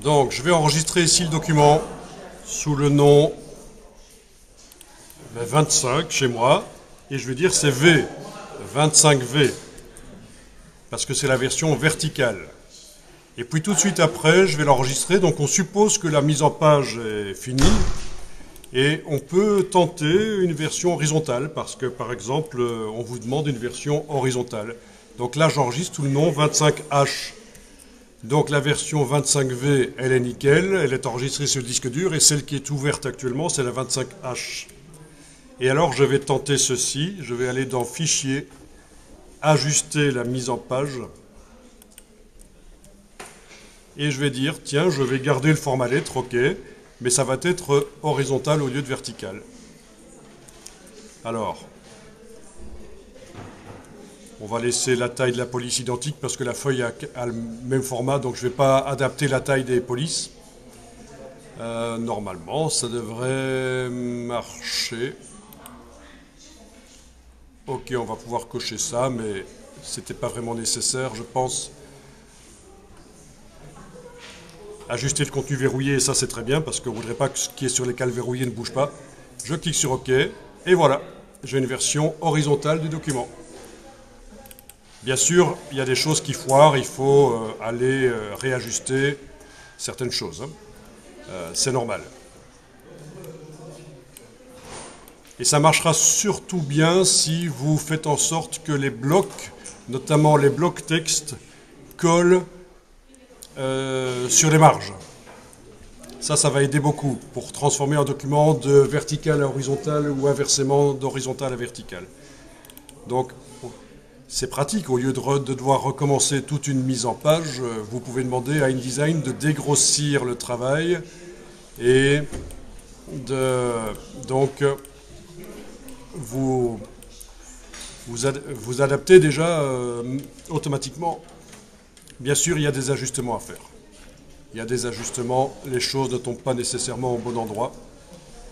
Donc, je vais enregistrer ici le document sous le nom 25 chez moi, et je vais dire c'est V, 25V, parce que c'est la version verticale. Et puis tout de suite après, je vais l'enregistrer, donc on suppose que la mise en page est finie, et on peut tenter une version horizontale, parce que par exemple, on vous demande une version horizontale. Donc là, j'enregistre sous le nom 25H. Donc la version 25V, elle est nickel, elle est enregistrée sur le disque dur, et celle qui est ouverte actuellement, c'est la 25H. Et alors je vais tenter ceci, je vais aller dans Fichier, ajuster la mise en page, et je vais dire, tiens, je vais garder le format lettre, ok, mais ça va être horizontal au lieu de vertical. Alors, on va laisser la taille de la police identique parce que la feuille a le même format, donc je ne vais pas adapter la taille des polices. Normalement, ça devrait marcher. Ok, on va pouvoir cocher ça, mais c'était pas vraiment nécessaire, je pense. Ajuster le contenu verrouillé, ça c'est très bien, parce qu'on ne voudrait pas que ce qui est sur les cales verrouillées ne bouge pas. Je clique sur OK, et voilà, j'ai une version horizontale du document. Bien sûr, il y a des choses qui foirent, il faut aller réajuster certaines choses. C'est normal. Et ça marchera surtout bien si vous faites en sorte que les blocs, notamment les blocs texte, collent sur les marges. Ça va aider beaucoup pour transformer un document de vertical à horizontal ou inversement d'horizontal à vertical. Donc, c'est pratique. Au lieu de devoir recommencer toute une mise en page, vous pouvez demander à InDesign de dégrossir le travail et donc vous adaptez déjà automatiquement. Bien sûr, il y a des ajustements à faire. Il y a des ajustements, les choses ne tombent pas nécessairement au bon endroit.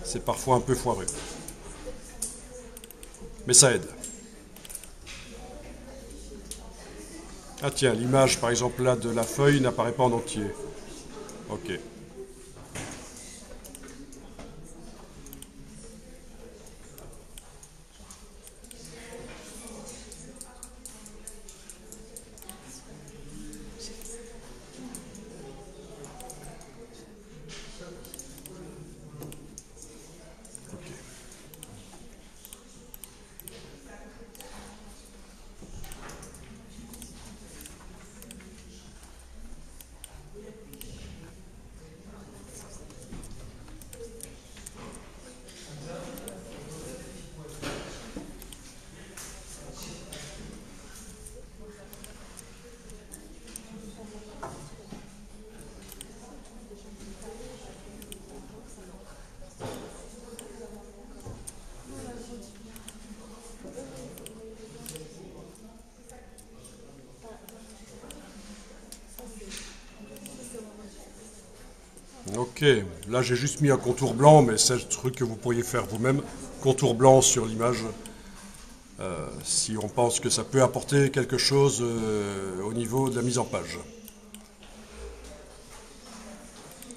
C'est parfois un peu foireux. Mais ça aide. Ah tiens, l'image par exemple là de la feuille n'apparaît pas en entier. Ok. Ok, là j'ai juste mis un contour blanc, mais c'est le truc que vous pourriez faire vous-même. Contour blanc sur l'image, si on pense que ça peut apporter quelque chose au niveau de la mise en page.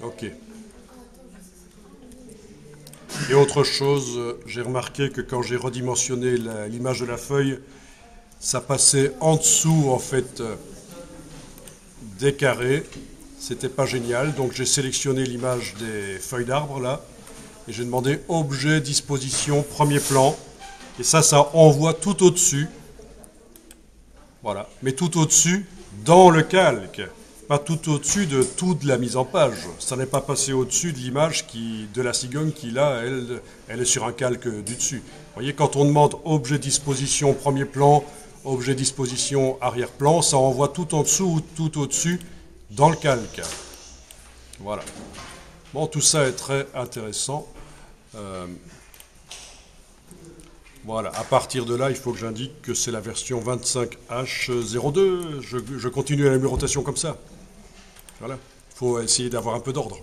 Ok. Et autre chose, j'ai remarqué que quand j'ai redimensionné l'image de la feuille, ça passait en dessous en fait des carrés. C'était pas génial, donc j'ai sélectionné l'image des feuilles d'arbre là, et j'ai demandé objet, disposition, premier plan, et ça envoie tout au-dessus. Voilà, mais tout au-dessus dans le calque, pas tout au-dessus de toute la mise en page. Ça n'est pas passé au-dessus de l'image de la cigogne qui là, elle est sur un calque du dessus. Vous voyez, quand on demande objet, disposition, premier plan, objet, disposition, arrière-plan, ça envoie tout en dessous ou tout au-dessus dans le calque. Voilà. Bon, tout ça est très intéressant. Voilà, à partir de là, il faut que j'indique que c'est la version 25H02. Je continue la numérotation comme ça. Voilà, il faut essayer d'avoir un peu d'ordre.